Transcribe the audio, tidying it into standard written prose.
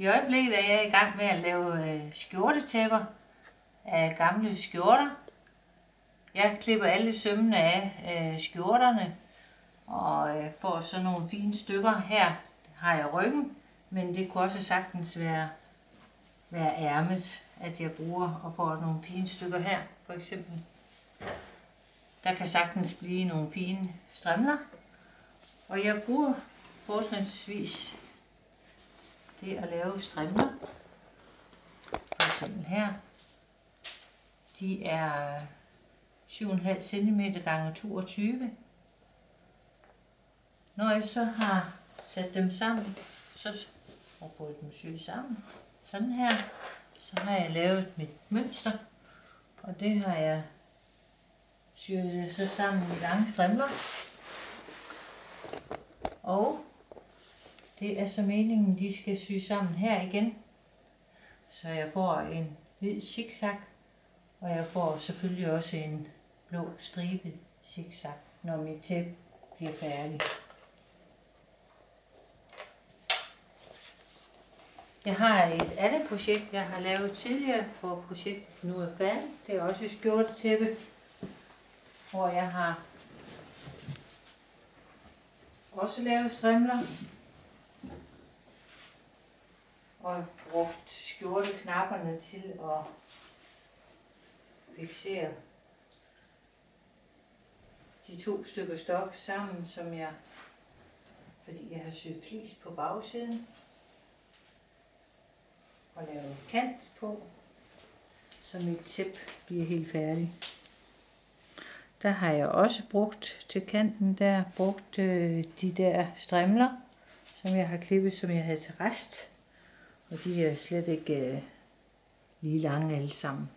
I øjeblikket er jeg i gang med at lave skjortetæpper af gamle skjorter. Jeg klipper alle sømmene af skjorterne og får så nogle fine stykker. Her har jeg ryggen, men det kunne også sagtens være ærmet, at jeg bruger og får nogle fine stykker her, for eksempel. Der kan sagtens blive nogle fine strimler, og jeg bruger fortrinsvis det at lave strimler. For eksempel her. De er 7,5 cm x 22. Når jeg så har sat dem sammen, og fået dem syet sammen, sådan her, så har jeg lavet mit mønster, og det har jeg syet så sammen i lange strimler. Og det er så meningen, de skal sy sammen her igen, så jeg får en hvid zigzag, og jeg får selvfølgelig også en blå stribet zigzag, når mit tæppe bliver færdigt. Jeg har et andet projekt, jeg har lavet tidligere, hvor projektet nu er færdigt. Det er også et skjortetæppe, hvor jeg har også lavet strimler og brugt skjorteknapperne til at fiksere de to stykker stof sammen, fordi jeg har syet flis på bagsiden og lavet kant på, så mit tæppe bliver helt færdig. Der har jeg også brugt til kanten der, de der strimler, som jeg har klippet, som jeg havde til rest. Og de er slet ikke lige lange alle sammen.